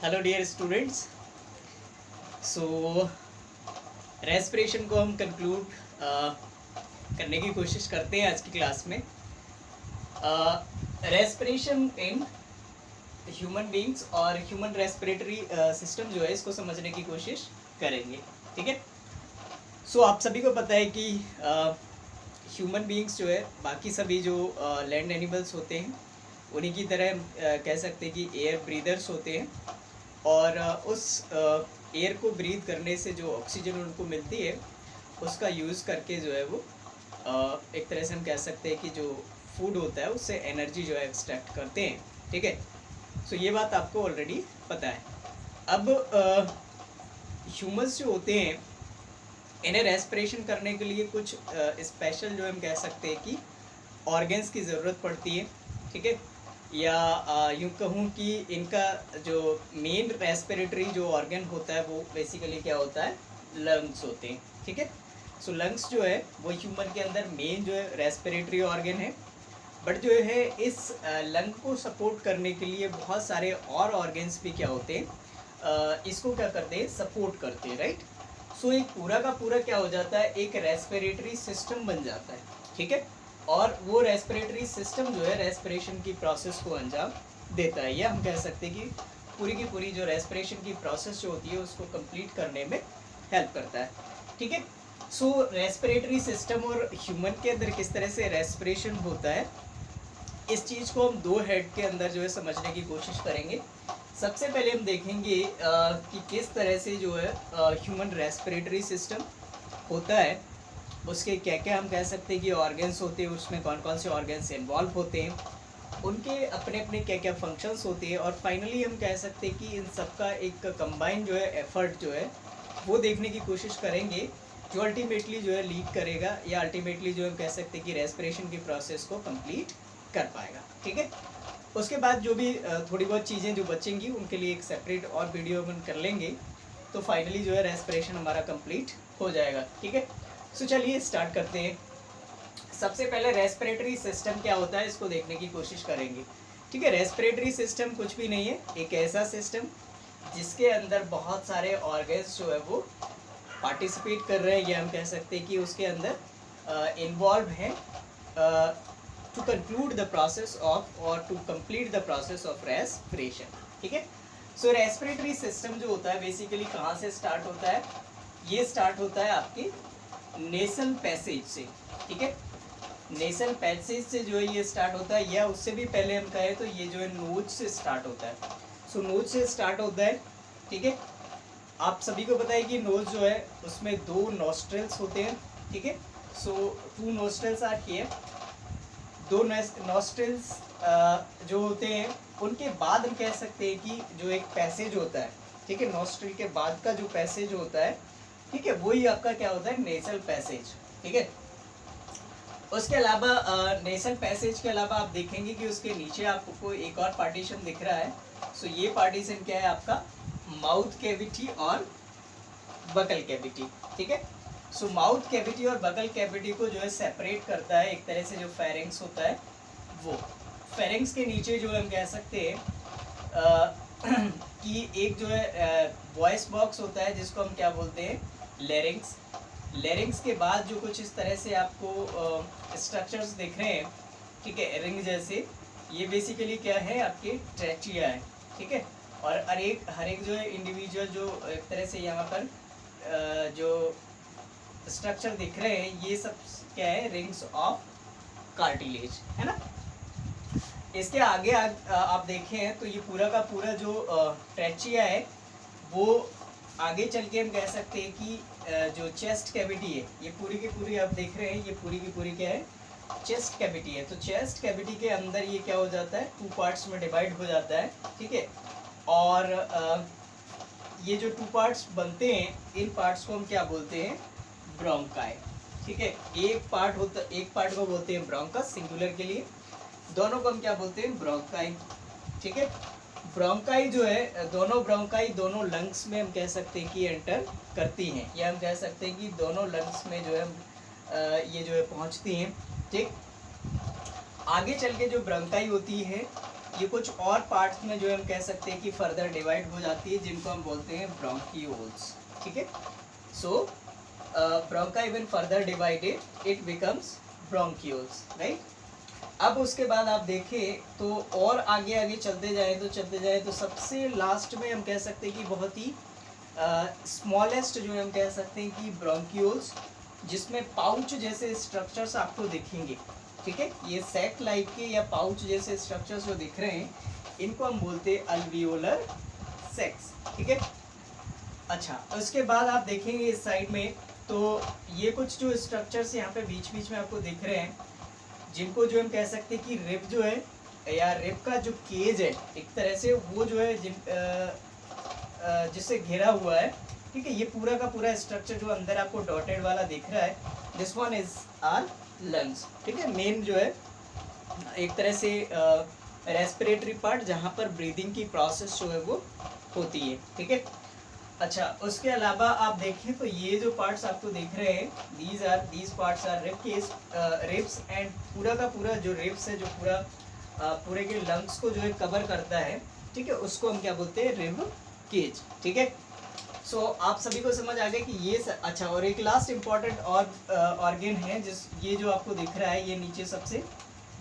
Hello dear students. So respiration को हम conclude करने की कोशिश करते हैं आज की क्लास में। रेस्पिरेशन इन ह्यूमन बींग्स और ह्यूमन रेस्पिरेटरी सिस्टम जो है इसको समझने की कोशिश करेंगे। ठीक है। सो आप सभी को पता है कि ह्यूमन बींग्स जो है बाकी सभी जो लैंड एनिमल्स होते हैं उन्हीं की तरह कह सकते हैं कि एयर ब्रीदर्स होते हैं और उस एयर को ब्रीथ करने से जो ऑक्सीजन उनको मिलती है उसका यूज़ करके जो है वो एक तरह से हम कह सकते हैं कि जो फूड होता है उससे एनर्जी जो है एक्सट्रैक्ट करते हैं। ठीक है। सो ये बात आपको ऑलरेडी पता है। अब ह्यूमंस जो होते हैं इन्हें रेस्पिरेशन करने के लिए कुछ स्पेशल जो हम कह सकते हैं कि ऑर्गन्स की ज़रूरत पड़ती है। ठीक है। या यूँ कहूँ कि इनका जो मेन रेस्पिरेटरी जो ऑर्गन होता है वो बेसिकली क्या होता है, लंग्स होते हैं। ठीक है। सो लंग्स जो है वो ह्यूमन के अंदर मेन जो है रेस्पिरेटरी ऑर्गन है। बट जो है इस लंग को सपोर्ट करने के लिए बहुत सारे और ऑर्गन्स भी क्या होते हैं, इसको क्या करते हैं, सपोर्ट करते हैं। राइट। सो एक पूरा का पूरा क्या हो जाता है, एक रेस्पिरेटरी सिस्टम बन जाता है। ठीक है। और वो रेस्पिरेटरी सिस्टम जो है रेस्पिरेशन की प्रोसेस को अंजाम देता है, या हम कह सकते हैं कि पूरी की पूरी जो रेस्पिरेशन की प्रोसेस जो होती है उसको कंप्लीट करने में हेल्प करता है। ठीक है। सो रेस्पिरेटरी सिस्टम और ह्यूमन के अंदर किस तरह से रेस्पिरेशन होता है, इस चीज़ को हम दो हेड के अंदर जो है समझने की कोशिश करेंगे। सबसे पहले हम देखेंगे कि किस तरह से जो है ह्यूमन रेस्पिरेटरी सिस्टम होता है, उसके क्या क्या हम कह सकते हैं कि ऑर्गन्स होते हैं, उसमें कौन कौन से ऑर्गन्स इन्वॉल्व होते हैं, उनके अपने अपने क्या क्या फंक्शंस होते हैं, और फाइनली हम कह सकते हैं कि इन सब का एक कंबाइन जो है एफर्ट जो है वो देखने की कोशिश करेंगे, जो अल्टीमेटली जो है लीड करेगा, या अल्टीमेटली जो हम कह सकते हैं कि रेस्पिरेशन की प्रोसेस को कंप्लीट कर पाएगा। ठीक है। उसके बाद जो भी थोड़ी बहुत चीज़ें जो बचेंगी उनके लिए एक सेपरेट और वीडियो अपन कर लेंगे, तो फाइनली जो है रेस्पिरेशन हमारा कंप्लीट हो जाएगा। ठीक है। सो चलिए स्टार्ट करते हैं। सबसे पहले रेस्पिरेटरी सिस्टम क्या होता है इसको देखने की कोशिश करेंगे। ठीक है। रेस्पिरेटरी सिस्टम कुछ भी नहीं है, एक ऐसा सिस्टम जिसके अंदर बहुत सारे ऑर्गन्स जो है वो पार्टिसिपेट कर रहे हैं, या हम कह सकते हैं कि उसके अंदर इन्वॉल्व हैं to conclude the process of और to complete the process of respiration. ठीक है। सो रेस्पिरेटरी सिस्टम जो होता है बेसिकली कहाँ से स्टार्ट होता है, ये स्टार्ट होता है आपकी नेसल पैसेज से। ठीक है। नेसल पैसेज से जो है ये स्टार्ट होता है, या उससे भी पहले हम कहें तो ये जो है नोज से स्टार्ट होता है। सो नोज से स्टार्ट होता है। ठीक है। आप सभी को पता है कि नोज जो है उसमें दो नॉस्ट्रल्स होते हैं। ठीक है। सो 2 नॉस्ट्रल्स आर हियर। 2 नॉस्ट्रल्स जो होते हैं उनके बाद हम कह सकते हैं कि जो एक पैसेज होता है, ठीक है, नॉस्ट्रल के बाद का जो पैसेज होता है, ठीक है, वही आपका क्या होता है, नेसल पैसेज। ठीक है। उसके अलावा नेसल पैसेज के अलावा आप देखेंगे कि उसके नीचे आपको एक और पार्टीशन दिख रहा है। सो ये पार्टीशन क्या है आपका, माउथ कैविटी और बकल कैविटी। ठीक है। सो माउथ कैविटी और बकल कैविटी को जो है सेपरेट करता है एक तरह से जो फेरिंग्स होता है वो। फेरिंग्स के नीचे जो हम कह सकते हैं कि एक जो है वॉइस बॉक्स होता है जिसको हम क्या बोलते हैं, लेरिंग्स। लेरिंग्स के बाद जो कुछ इस तरह से आपको स्ट्रक्चर्स दिख रहे हैं, ठीक है, रिंग जैसे, ये बेसिकली क्या है, आपके ट्रैचिया है। ठीक है। और हर एक जो है इंडिविजुअल जो एक तरह से यहाँ पर जो स्ट्रक्चर दिख रहे हैं ये सब क्या है, रिंग्स ऑफ कार्टिलेज है ना। इसके आगे आप देखें तो ये पूरा का पूरा जो ट्रैचिया है वो आगे चल के हम कह सकते हैं कि जो चेस्ट कैविटी है, ये पूरी की पूरी आप देख रहे हैं, ये पूरी की पूरी क्या है, चेस्ट कैविटी है। तो चेस्ट कैविटी के अंदर ये क्या हो जाता है, 2 पार्ट्स में डिवाइड हो जाता है। ठीक है। और ये जो 2 पार्ट्स बनते हैं, इन पार्ट्स को हम क्या बोलते हैं, ब्रोंकाई। ठीक है। एक पार्ट को बोलते हैं ब्रोंकस सिंगुलर के लिए, दोनों को हम क्या बोलते हैं, ब्रोंकाई। ठीक है। ब्रोंकाई जो है, दोनों ब्रोंकाई दोनों लंग्स में हम कह सकते हैं कि एंटर करती हैं, या हम कह सकते हैं कि दोनों लंग्स में जो है ये जो है पहुंचती हैं। ठीक। आगे चल के जो ब्रोंकाई होती है ये कुछ और पार्ट्स में जो हम कह सकते हैं कि फर्दर डिवाइड हो जाती है, जिनको हम बोलते हैं ब्रोंकियोल्स। ठीक है, so bronchi even further divided it becomes bronchioles, right. अब उसके बाद आप देखें तो और आगे आगे चलते जाए तो सबसे लास्ट में हम कह सकते हैं कि बहुत ही स्मॉलेस्ट जो हम कह सकते हैं कि ब्रोंकियोल्स, जिसमें पाउच जैसे स्ट्रक्चर्स आपको दिखेंगे। ठीक है, ये सैक लाइक के या पाउच जैसे स्ट्रक्चर्स जो दिख रहे हैं, इनको हम बोलते हैं अल्वियोलर सैक्स। ठीक है, अच्छा उसके बाद आप देखेंगे इस साइड में तो ये कुछ जो स्ट्रक्चर्स यहाँ पे बीच बीच में आपको दिख रहे हैं, जिनको जो हम कह सकते हैं कि रिब जो है या रिब का जो केज है एक तरह से, वो जो है जिससे घिरा हुआ है। ठीक है, ये पूरा का पूरा स्ट्रक्चर जो अंदर आपको डॉटेड वाला दिख रहा है, this one is our lungs. ठीक है, मेन जो है एक तरह से रेस्पिरेटरी पार्ट, जहाँ पर ब्रीदिंग की प्रोसेस जो है वो होती है। ठीक है, अच्छा उसके अलावा आप देखें तो ये जो पार्ट्स आपको दिख रहे हैं, these parts are rib cage, ribs, and पूरा का पूरा जो रिब्स है, जो पूरे के लंग्स को जो है कवर करता है। ठीक है, उसको हम क्या बोलते हैं, रिब केज। ठीक है, सो आप सभी को समझ आ गया कि ये अच्छा, और एक लास्ट इम्पॉर्टेंट और ऑर्गन है, ये जो आपको दिख रहा है, ये नीचे सबसे,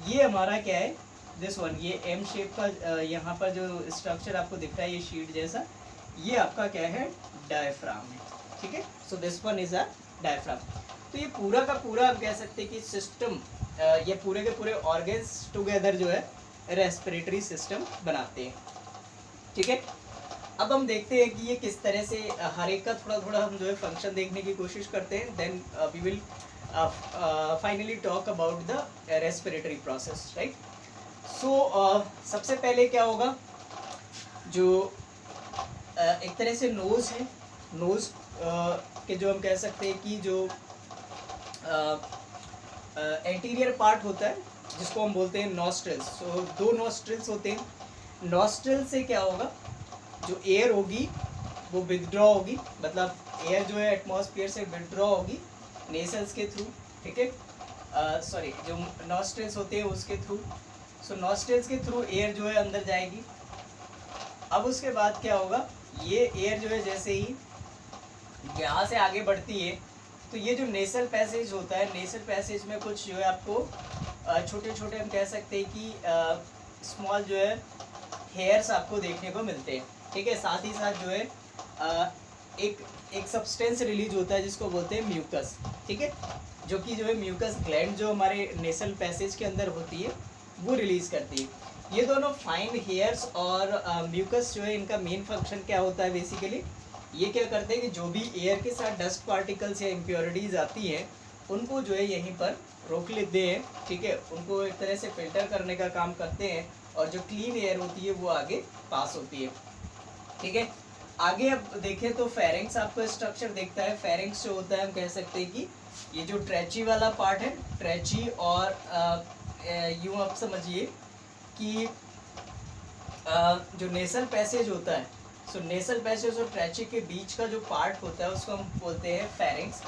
ये हमारा क्या है, दिस वन, ये एम शेप का यहाँ पर जो स्ट्रक्चर आपको दिख रहा है, ये शीट जैसा, ये आपका क्या है, डायफ्राम है। ठीक है, so this one is a diaphragm. तो ये पूरा का पूरा आप कह सकते हैं कि सिस्टम, ये पूरे के पूरे ऑर्गन्स टुगेदर जो है रेस्पिरेटरी सिस्टम बनाते हैं। ठीक है, अब हम देखते हैं कि ये किस तरह से हर एक का थोड़ा थोड़ा हम जो है फंक्शन देखने की कोशिश करते हैं, then we will finally talk about the respiratory process, right. So सबसे पहले क्या होगा, जो एक तरह से नोज़ है, नोज़ के जो हम कह सकते हैं कि जो एंटीरियर पार्ट होता है, जिसको हम बोलते हैं नॉस्ट्रिल्स। सो दो नॉस्ट्रिल्स होते हैं। नॉस्ट्रिल से क्या होगा, जो एयर होगी वो विथड्रॉ होगी, मतलब एयर जो है एटमॉस्फेयर से विथड्रॉ होगी नेसल्स के थ्रू। ठीक है, सॉरी, जो नॉस्ट्रिल्स होते हैं उसके थ्रू। सो नॉस्ट्रिल्स के थ्रू एयर जो है अंदर जाएगी। अब उसके बाद क्या होगा, ये एयर जो है जैसे ही यहाँ से आगे बढ़ती है, तो ये जो नेसल पैसेज होता है, नेसल पैसेज में कुछ जो है आपको छोटे छोटे हम कह सकते हैं कि स्मॉल जो है हेयर्स आपको देखने को मिलते हैं। ठीक है, साथ ही साथ जो है एक सब्सटेंस रिलीज होता है, जिसको बोलते हैं म्यूकस। ठीक है, जो कि जो है म्यूकस ग्लैंड जो हमारे नेसल पैसेज के अंदर होती है, वो रिलीज करती है। ये दोनों फाइन हेयर्स और म्यूकस जो है, इनका मेन फंक्शन क्या होता है, बेसिकली ये क्या करते हैं कि जो भी एयर के साथ डस्ट पार्टिकल्स या इम्प्योरिटीज़ आती हैं, उनको जो है यहीं पर रोक लेते हैं। ठीक है, उनको एक तरह से फिल्टर करने का काम करते हैं, और जो क्लीन एयर होती है वो आगे पास होती है। ठीक है, आगे अब देखें तो फेरिंग्स आपको स्ट्रक्चर देखता है। फेरिंग्स जो होता है, हम कह सकते हैं कि ये जो ट्रेची वाला पार्ट है, ट्रेची, और यूँ आप समझिए कि जो नेसल पैसेज होता है, सो नेसल पैसेज और ट्रेची के बीच का जो पार्ट होता है, उसको हम बोलते हैं फेरिंग्स।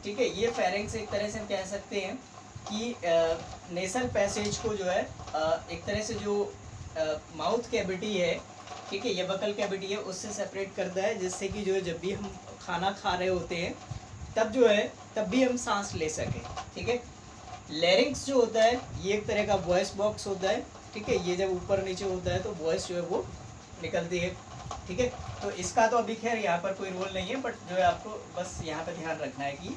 ठीक है, ये फेरिंग्स एक तरह से हम कह सकते हैं कि नेसल पैसेज को जो है एक तरह से जो माउथ कैविटी है, ठीक है, ये बकल कैविटी है, उससे सेपरेट करता है, जिससे कि जो है जब भी हम खाना खा रहे होते हैं, तब जो है तब भी हम सांस ले सकें। ठीक है, लैरिंक्स जो होता है, ये एक तरह का वॉइस बॉक्स होता है। ठीक है, ये जब ऊपर नीचे होता है तो वॉइस जो है वो निकलती है। ठीक है, तो इसका तो अभी खैर यहाँ पर कोई रोल नहीं है, बट जो है आपको बस यहाँ पर ध्यान रखना है कि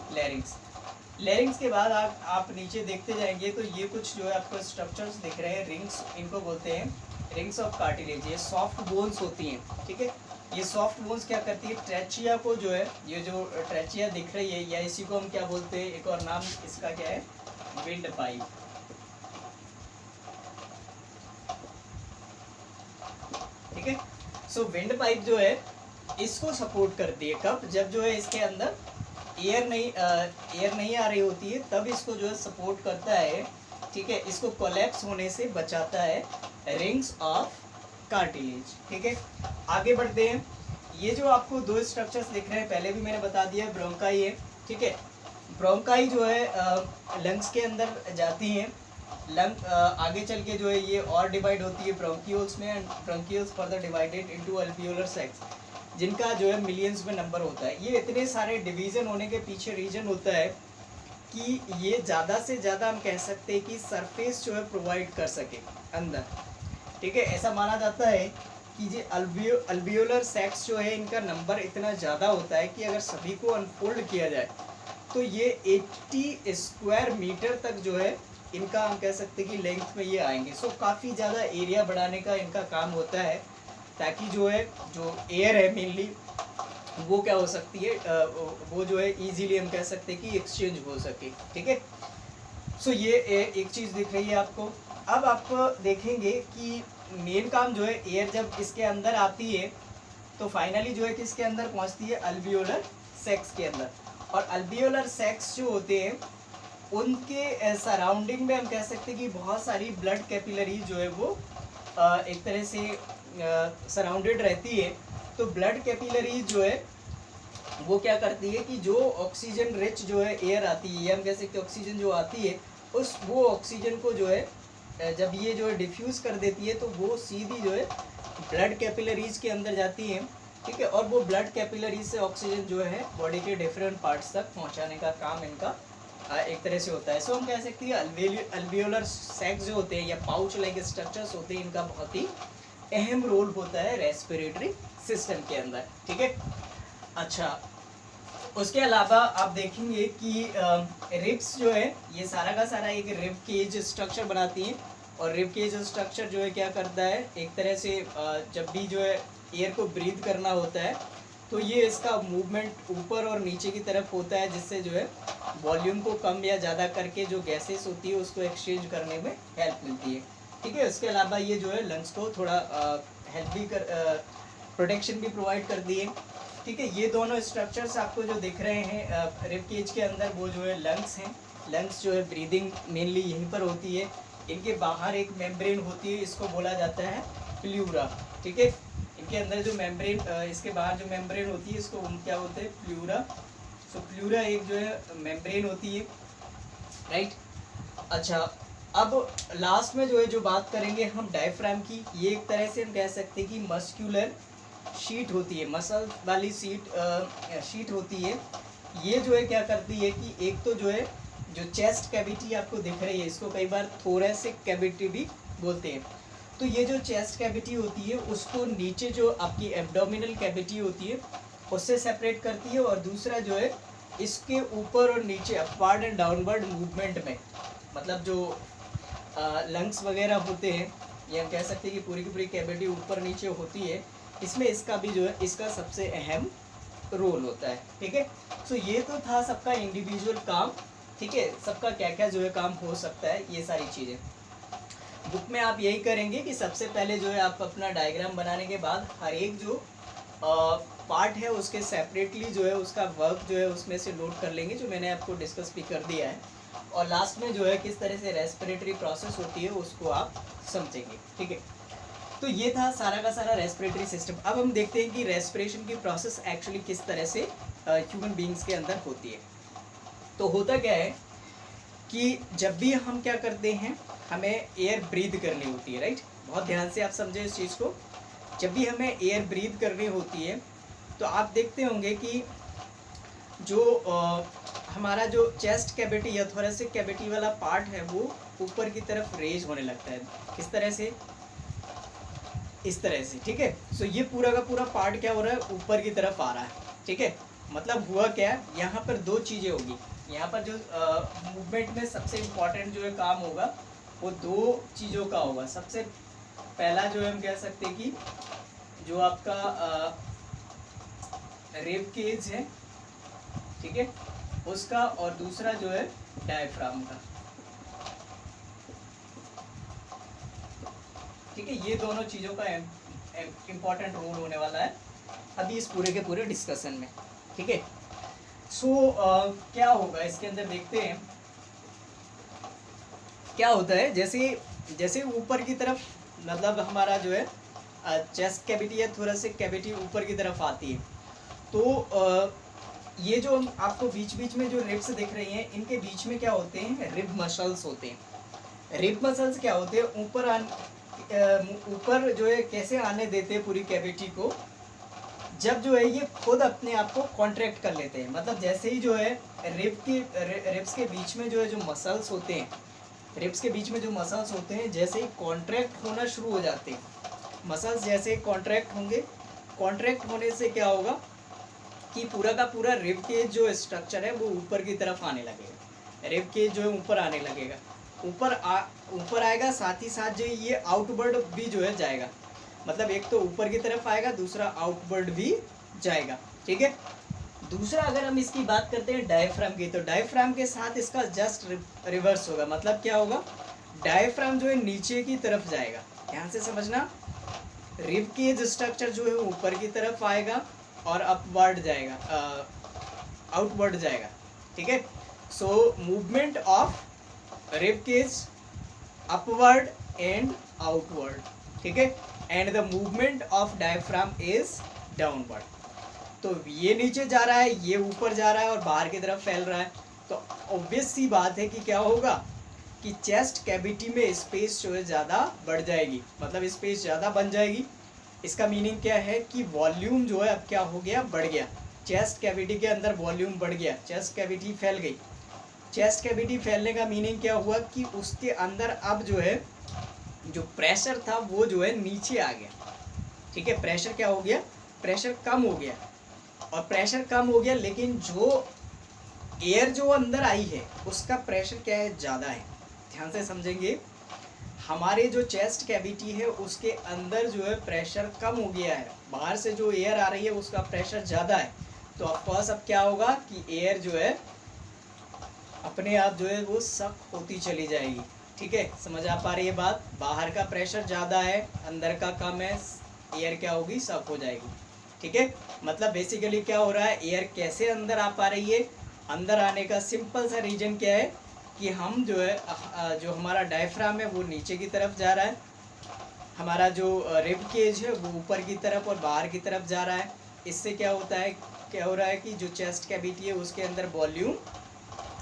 लैरिंक्स के बाद आप नीचे देखते जाएंगे तो ये कुछ जो है आपको स्ट्रक्चर्स दिख रहे हैं, रिंग्स, इनको बोलते हैं रिंग्स ऑफ कार्टिलेज। ये सॉफ्ट बोन्स होती हैं। ठीक है, ये सॉफ्ट बोन्स क्या करती है, ट्रेचिया को जो है, ये जो ट्रेचिया दिख रही है, या इसी को हम क्या बोलते हैं, एक और नाम इसका क्या है, विंड पाइप। ठीक है, सो विंड पाइप जो है इसको सपोर्ट करती है। कब, जब जो है इसके अंदर एयर नहीं आ रही होती है, तब इसको जो है सपोर्ट करता है। ठीक है, इसको कोलैप्स होने से बचाता है, रिंग्स ऑफ कार्टिलेज। ठीक है, आगे बढ़ते हैं। ये जो आपको दो स्ट्रक्चर्स दिख रहे हैं, पहले भी मैंने बता दिया, ब्रोंकाई है। ठीक है, ब्रोंकाई जो है लंग्स के अंदर जाती हैं। लंग आगे चल के जो है ये और डिवाइड होती है ब्रोंकियोल्स में, and bronchioles further divided into alveolar sacs, जिनका जो है मिलियंस में नंबर होता है। ये इतने सारे डिवीज़न होने के पीछे रीजन होता है कि ये ज़्यादा से ज़्यादा हम कह सकते हैं कि सरफेस जो है प्रोवाइड कर सके अंदर, ठीक है। ऐसा माना जाता है कि ये अल्वियोलर सैक्स जो है इनका नंबर इतना ज़्यादा होता है कि अगर सभी को अनफोल्ड किया जाए तो ये 80 स्क्वायर मीटर तक जो है इनका हम कह सकते हैं कि लेंथ में ये आएंगे। सो काफ़ी ज़्यादा एरिया बढ़ाने का इनका काम होता है, ताकि जो है जो एयर है मेनली वो क्या हो सकती है, वो जो है इजीली हम कह सकते हैं कि एक्सचेंज हो सके, ठीक है। सो ये एक चीज़ दिख रही है आपको। अब आप देखेंगे कि मेन काम जो है एयर जब इसके अंदर आती है तो फाइनली जो है किसके अंदर पहुंचती है, अल्वियोलर सैक्स के अंदर। और अल्वियोलर सैक्स जो होते हैं उनके सराउंडिंग में हम कह सकते हैं कि बहुत सारी ब्लड कैपिलरी जो है वो एक तरह से सराउंडेड रहती है। तो ब्लड कैपिलरी जो है वो क्या करती है कि जो ऑक्सीजन रिच जो है एयर आती है, या हम कह सकते हैं ऑक्सीजन जो आती है वो ऑक्सीजन को जो है जब ये जो है डिफ्यूज़ कर देती है तो वो सीधी जो है ब्लड कैपिलरीज के अंदर जाती है, ठीक है। और वो ब्लड कैपिलरीज से ऑक्सीजन जो है बॉडी के डिफरेंट पार्ट्स तक पहुंचाने का काम इनका एक तरह से होता है। सो हम कह सकते हैं अल्वियोलर सैक्स जो होते हैं या पाउच लाइक स्ट्रक्चर्स होते हैं, इनका बहुत ही अहम रोल होता है रेस्पिरेटरी सिस्टम के अंदर, ठीक है। अच्छा, उसके अलावा आप देखेंगे कि रिब्स जो है ये सारा का सारा एक रिब केज स्ट्रक्चर बनाती हैं। और रिब केज स्ट्रक्चर जो है क्या करता है, एक तरह से जब भी जो है एयर को ब्रीथ करना होता है तो ये इसका मूवमेंट ऊपर और नीचे की तरफ होता है, जिससे जो है वॉल्यूम को कम या ज़्यादा करके जो गैसेस होती है उसको एक्सचेंज करने में हेल्प मिलती है, ठीक है। उसके अलावा ये जो है लंग्स को थोड़ा हेल्प भी कर प्रोटेक्शन भी प्रोवाइड करती है, ठीक है। ये दोनों स्ट्रक्चर्स आपको जो दिख रहे हैं रिब केज के अंदर वो जो है लंग्स हैं। लंग्स जो है ब्रीदिंग मेनली यहीं पर होती है। इनके बाहर एक मेम्ब्रेन होती है, इसको बोला जाता है प्लूरा, ठीक है। इनके अंदर जो मेम्ब्रेन इसके बाहर जो मेम्ब्रेन होती है इसको क्या बोलते हैं, प्लूरा। सो प्लूरा एक जो है मेम्ब्रेन होती है, राइट। अच्छा, अब लास्ट में जो है जो बात करेंगे हम डायफ्राम की। ये एक तरह से हम कह सकते हैं कि मस्कुलर शीट होती है, मसल वाली शीट होती है। ये जो है क्या करती है कि एक तो जो है जो चेस्ट कैविटी आपको दिख रही है इसको कई बार थोरेसिक कैविटी भी बोलते हैं। तो ये जो चेस्ट कैविटी होती है उसको नीचे जो आपकी एब्डोमिनल कैविटी होती है उससे सेपरेट करती है, और दूसरा जो है इसके ऊपर और नीचे अपवर्ड एंड डाउनवर्ड मूवमेंट में, मतलब जो लंग्स वगैरह होते हैं, ये हम कह सकते हैं कि पूरी की पूरी कैविटी ऊपर नीचे होती है, इसमें इसका भी जो है इसका सबसे अहम रोल होता है, ठीक है। सो ये तो था सबका इंडिविजुअल काम, ठीक है, सबका क्या क्या जो है काम हो सकता है, ये सारी चीज़ें बुक में आप यही करेंगे कि सबसे पहले जो है आप अपना डायग्राम बनाने के बाद हर एक जो पार्ट है उसके सेपरेटली जो है उसका वर्क जो है उसमें से नोट कर लेंगे, जो मैंने आपको डिस्कस भी कर दिया है, और लास्ट में जो है किस तरह से रेस्पिरेटरी प्रोसेस होती है उसको आप समझेंगे, ठीक है। तो ये था सारा का सारा रेस्पिरेटरी सिस्टम। अब हम देखते हैं कि रेस्पिरेशन की प्रोसेस एक्चुअली किस तरह से ह्यूमन बींग्स के अंदर होती है। तो होता क्या है कि जब भी हम क्या करते हैं हमें एयर ब्रीथ करनी होती है, राइट। बहुत ध्यान से आप समझें इस चीज़ को। जब भी हमें एयर ब्रीथ करनी होती है तो आप देखते होंगे कि जो हमारा जो चेस्ट कैविटी या थोरेसिक कैविटी वाला पार्ट है वो ऊपर की तरफ रेज होने लगता है, किस तरह से, इस तरह से, ठीक है। सो ये पूरा का पूरा पार्ट क्या हो रहा है, ऊपर की तरफ आ रहा है, ठीक है। मतलब हुआ क्या, यहाँ पर दो चीज़ें होगी। यहाँ पर जो मूवमेंट में सबसे इम्पॉर्टेंट जो है काम होगा वो दो चीज़ों का होगा। सबसे पहला जो है हम कह सकते हैं कि जो आपका रिब केज है, ठीक है, उसका, और दूसरा जो है डायफ्राम का, ठीक है। ये दोनों चीज़ों का इम्पॉर्टेंट रोल होने वाला है अभी इस पूरे के पूरे डिस्कशन में, ठीक है। सो क्या होगा इसके अंदर, देखते हैं क्या होता है। जैसे जैसे ऊपर की तरफ, मतलब हमारा जो है चेस्ट कैविटी या थोरेसिक कैविटी ऊपर की तरफ आती है, तो ये जो आपको बीच बीच में जो रिब्स दिख रही हैं इनके बीच में क्या होते हैं, रिब मसल्स होते हैं, रिब मसल्स क्या होते हैं, ऊपर जो है कैसे आने देते हैं पूरी कैविटी को, जब जो है ये खुद अपने आप को कॉन्ट्रैक्ट कर लेते हैं। मतलब जैसे ही जो है रिब्स के बीच में जो है जो मसल्स होते हैं, रिब्स के बीच में जो मसल्स होते हैं जैसे ही कॉन्ट्रैक्ट होना शुरू हो जाते हैं, मसल्स जैसे कॉन्ट्रैक्ट होंगे, कॉन्ट्रैक्ट होने से क्या होगा कि पूरा का पूरा रिब केज जो स्ट्रक्चर है वो ऊपर की तरफ आने लगेगा, रिब केज जो है ऊपर आने लगेगा, ऊपर आएगा, साथ ही साथ जो ये आउटवर्ड भी जो है जाएगा। मतलब एक तो ऊपर की तरफ आएगा, दूसरा आउटवर्ड भी जाएगा, ठीक है। दूसरा अगर हम इसकी बात करते हैं डायफ्राम की, तो डायफ्राम के साथ इसका जस्ट रिवर्स होगा। मतलब क्या होगा, डायफ्राम जो है नीचे की तरफ जाएगा, ध्यान से समझना, रिब केज स्ट्रक्चर जो है ऊपर की तरफ आएगा और अपवर्ड जाएगा, आउटवर्ड जाएगा, ठीक है। So movement of rib cage upward and outward, ठीक है, and the movement of diaphragm is downward. तो ये नीचे जा रहा है, ये ऊपर जा रहा है और बाहर की तरफ फैल रहा है, तो ऑब्वियस सी बात है कि क्या होगा कि चेस्ट कैविटी में स्पेस जो है ज़्यादा बढ़ जाएगी, मतलब स्पेस ज़्यादा बन जाएगी। इसका मीनिंग क्या है कि वॉल्यूम जो है अब क्या हो गया, बढ़ गया, चेस्ट कैविटी के अंदर वॉल्यूम बढ़ गया, चेस्ट कैविटी फैल गई। चेस्ट कैविटी फैलने का मीनिंग क्या हुआ कि उसके अंदर अब जो है जो प्रेशर था वो जो है नीचे आ गया, ठीक है। प्रेशर क्या हो गया, प्रेशर कम हो गया, और प्रेशर कम हो गया लेकिन जो एयर जो अंदर आई है उसका प्रेशर क्या है, ज़्यादा है। ध्यान से समझेंगे, हमारे जो चेस्ट कैविटी है उसके अंदर जो है प्रेशर कम हो गया है, बाहर से जो एयर आ रही है उसका प्रेशर ज़्यादा है, तो ऑफकोर्स अब क्या होगा कि एयर जो है अपने आप जो है वो सक होती चली जाएगी, ठीक है। समझ आ पा रही है बात, बाहर का प्रेशर ज़्यादा है, अंदर का कम है, एयर क्या होगी, सक हो जाएगी, ठीक है। मतलब बेसिकली क्या हो रहा है, एयर कैसे अंदर आ पा रही है, अंदर आने का सिंपल सा रीजन क्या है कि हम जो है जो हमारा डायफ्राम है वो नीचे की तरफ जा रहा है, हमारा जो रिब केज है वो ऊपर की तरफ और बाहर की तरफ जा रहा है। इससे क्या होता है, क्या हो रहा है कि जो चेस्ट कैविटी है उसके अंदर वॉल्यूम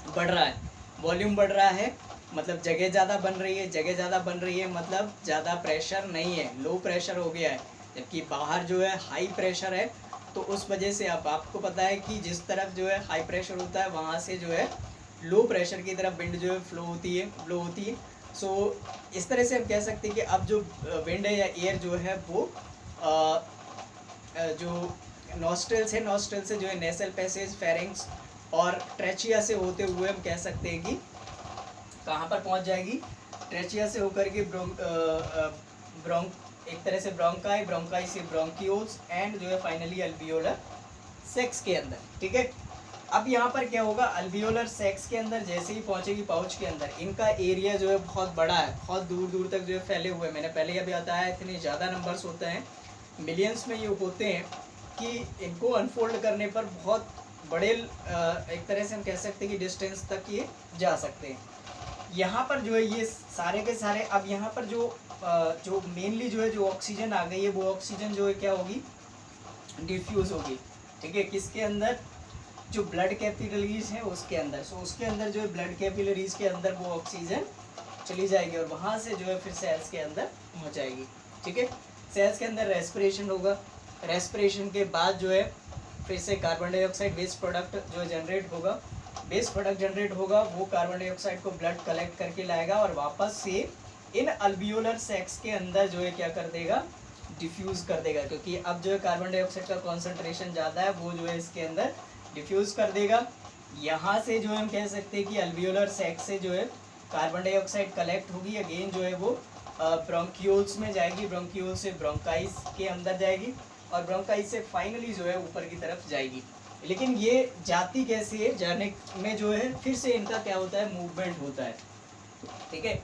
बढ़ रहा है, वॉल्यूम बढ़ रहा है मतलब जगह ज़्यादा बन रही है, जगह ज़्यादा बन रही है मतलब ज़्यादा प्रेशर नहीं है, लो प्रेशर हो गया है, जबकि बाहर जो है हाई प्रेशर है। तो उस वजह से अब आपको पता है कि जिस तरफ जो है हाई प्रेशर होता है वहाँ से जो है लो प्रेशर की तरफ विंड जो है फ्लो होती है। सो इस तरह से हम कह सकते हैं कि अब जो विंड है या एयर जो है वो जो नॉस्ट्रल से जो है नेसल पैसेज, फेरिंग्स और ट्रेचिया से होते हुए हम कह सकते हैं कि कहाँ पर पहुँच जाएगी, ट्रेचिया से होकर के एक तरह से ब्रोंकाई से ब्रोंकियोल्स एंड जो है फाइनली अल्वियोलर सेक्स के अंदर, ठीक है। अब यहाँ पर क्या होगा, अल्वियोलर सेक्स के अंदर जैसे ही पहुँचेगी पाउच के अंदर, इनका एरिया जो है बहुत बड़ा है, बहुत दूर दूर तक जो है फैले हुए हैं। मैंने पहले अभी बताया इतने ज़्यादा नंबर्स होते हैं, मिलियंस में ये होते हैं कि इनको अनफोल्ड करने पर बहुत बड़े एक तरह से हम कह सकते हैं कि डिस्टेंस तक ये जा सकते हैं। यहाँ पर जो है ये सारे के सारे, अब यहाँ पर जो मेनली जो है जो ऑक्सीजन आ गई है वो ऑक्सीजन जो है क्या होगी, डिफ्यूज़ होगी, ठीक है। किसके अंदर, जो ब्लड कैपिलरीज है उसके अंदर। सो उसके अंदर जो है ब्लड कैपिलरीज के अंदर वो ऑक्सीजन चली जाएगी और वहाँ से जो है फिर सेल्स के अंदर पहुँच जाएगी, ठीक है। सेल्स के अंदर रेस्पिरेशन होगा, रेस्पिरेशन के बाद जो है फिर से कार्बन डाइऑक्साइड वेस्ट प्रोडक्ट जो जनरेट होगा, वेस्ट प्रोडक्ट जनरेट होगा, वो कार्बन डाइऑक्साइड को ब्लड कलेक्ट करके लाएगा और वापस से इन अल्वियोलर सैक्स के अंदर जो है क्या कर देगा, डिफ्यूज़ कर देगा, क्योंकि अब जो है कार्बन डाइऑक्साइड का कॉन्सेंट्रेशन ज़्यादा है, वो जो है इसके अंदर डिफ्यूज़ कर देगा। यहाँ से जो है हम कह सकते हैं कि अल्वियोलर सैक्स से जो है कार्बन डाइऑक्साइड कलेक्ट होगी, अगेन जो है वो ब्रोंकियोल्स में जाएगी, ब्रोंकियोल से ब्रोंकाइस के अंदर जाएगी और ब्रोंकाइस से फाइनली जो है ऊपर की तरफ जाएगी। लेकिन ये जाती कैसे है, जाने में जो है फिर से इनका क्या होता है, मूवमेंट होता है, ठीक है।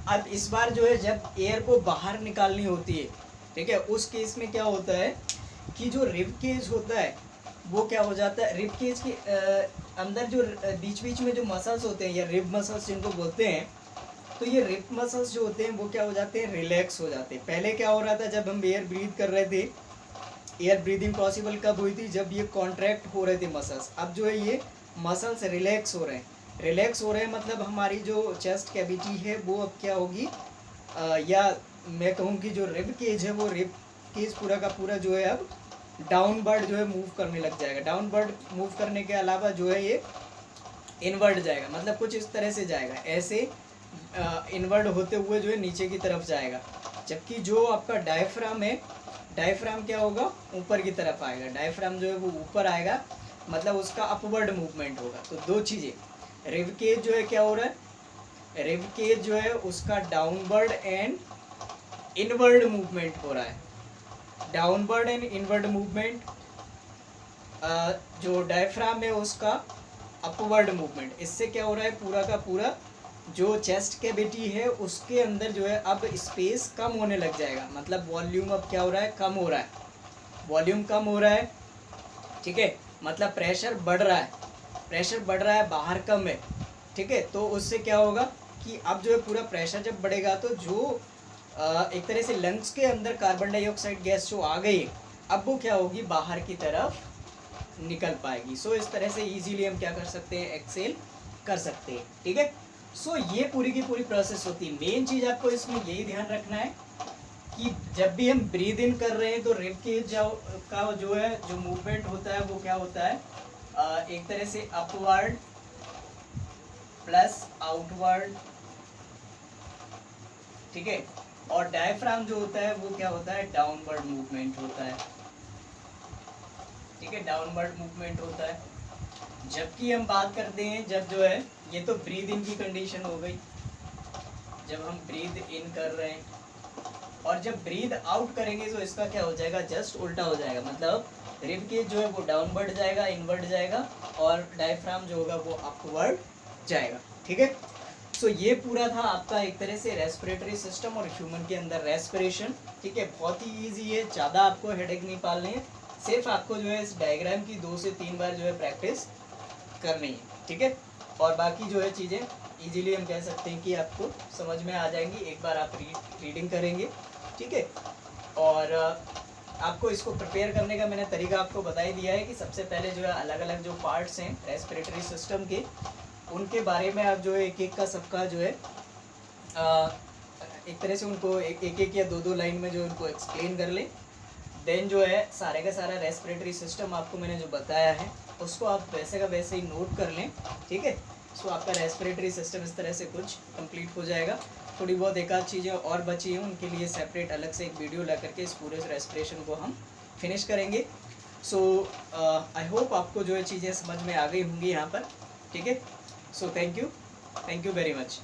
अब इस बार जो है जब एयर को बाहर निकालनी होती है, ठीक है, उस केस में क्या होता है कि जो रिब केज होता है वो क्या हो जाता है, रिब केज के अंदर जो बीच बीच में जो मसल्स होते हैं या रिब मसल्स जिनको बोलते हैं, तो ये रिब मसल्स जो होते हैं वो क्या हो जाते हैं, रिलैक्स हो जाते हैं। पहले क्या हो रहा था, जब हम एयर ब्रीथ कर रहे थे, एयर ब्रीदिंग पॉसिबल कब हुई थी, जब ये कॉन्ट्रैक्ट हो रहे थे मसल्स। अब जो है ये मसल्स रिलैक्स हो रहे हैं, रिलैक्स हो रहे हैं मतलब हमारी जो चेस्ट कैविटी है वो अब क्या होगी, या मैं कहूँ कि जो रिब केज है वो रिब केज पूरा का पूरा जो है अब डाउनवर्ड जो है मूव करने लग जाएगा। डाउनवर्ड मूव करने के अलावा जो है ये इनवर्ड जाएगा, मतलब कुछ इस तरह से जाएगा, ऐसे इनवर्ड होते हुए जो है नीचे की तरफ जाएगा। जबकि जो आपका डायफ्राम है, डायफ्राम क्या होगा, ऊपर की तरफ आएगा। डायफ्राम जो है वो ऊपर आएगा, मतलब उसका अपवर्ड मूवमेंट होगा। तो दो चीज़ें, रिब केज जो है क्या हो रहा है, रिब केज जो है उसका डाउनवर्ड एंड इनवर्ड मूवमेंट हो रहा है। डाउनवर्ड एंड इनवर्ड मूवमेंट, जो डायफ्राम है उसका अपवर्ड मूवमेंट। इससे क्या हो रहा है, पूरा का पूरा जो चेस्ट कैविटी है उसके अंदर जो है अब स्पेस कम होने लग जाएगा, मतलब वॉल्यूम अब क्या हो रहा है, कम हो रहा है, वॉल्यूम कम हो रहा है, ठीक है, मतलब प्रेशर बढ़ रहा है, प्रेशर बढ़ रहा है, बाहर कम है, ठीक है। तो उससे क्या होगा कि अब जो है पूरा प्रेशर जब बढ़ेगा तो जो एक तरह से लंग्स के अंदर कार्बन डाइऑक्साइड गैस जो आ गई अब वो क्या होगी, बाहर की तरफ निकल पाएगी। सो इस तरह से इजीली हम क्या कर सकते हैं, एक्सेल कर सकते हैं, ठीक है। सो ये पूरी की पूरी प्रोसेस होती है। मेन चीज़ आपको इसमें यही ध्यान रखना है कि जब भी हम ब्रीद इन कर रहे हैं तो रिब केज का जो है जो मूवमेंट होता है वो क्या होता है, एक तरह से अपवर्ड प्लस आउटवर्ड, ठीक है। और डायफ्राम जो होता है वो क्या होता है, डाउनवर्ड मूवमेंट होता है, ठीक है, डाउनवर्ड मूवमेंट होता है। जबकि हम बात करते हैं जब जो है, ये तो ब्रीद इन की कंडीशन हो गई, जब हम ब्रीद इन कर रहे हैं, और जब ब्रीद आउट करेंगे तो इसका क्या हो जाएगा, जस्ट उल्टा हो जाएगा, मतलब रिब केज जो है वो डाउनवर्ड जाएगा, इनवर्ड जाएगा, और डायफ्राम जो होगा वो अपवर्ड जाएगा, ठीक है। सो ये पूरा था आपका एक तरह से रेस्पिरेटरी सिस्टम और ह्यूमन के अंदर रेस्पिरेशन, ठीक है। बहुत ही ईजी है, ज़्यादा आपको हेडेक नहीं पालनी है, सिर्फ आपको जो है इस डायग्राम की 2 से 3 बार जो है प्रैक्टिस करनी है, ठीक है। और बाकी जो है चीज़ें इजीली हम कह सकते हैं कि आपको समझ में आ जाएंगी, एक बार आप रीडिंग करेंगे, ठीक है। और आपको इसको प्रिपेयर करने का मैंने तरीका आपको बता ही दिया है कि सबसे पहले जो है अलग अलग जो पार्ट्स हैं रेस्पिरेटरी सिस्टम के, उनके बारे में आप जो है एक एक का सबका जो है एक तरह से उनको एक एक या 2-2 लाइन में जो उनको एक्सप्लेन कर ले। देन जो है सारे का सारा रेस्पिरेटरी सिस्टम आपको मैंने जो बताया है उसको आप वैसे का वैसे ही नोट कर लें, ठीक है। सो आपका रेस्पिरेटरी सिस्टम इस तरह से कुछ कंप्लीट हो जाएगा। थोड़ी बहुत एक आध चीज़ें और बची हैं, उनके लिए सेपरेट अलग से एक वीडियो ला करके इस पूरे रेस्पिरेशन को हम फिनिश करेंगे। सो आई होप आपको जो है चीज़ें समझ में आ गई होंगी यहाँ पर, ठीक है। So thank you very much.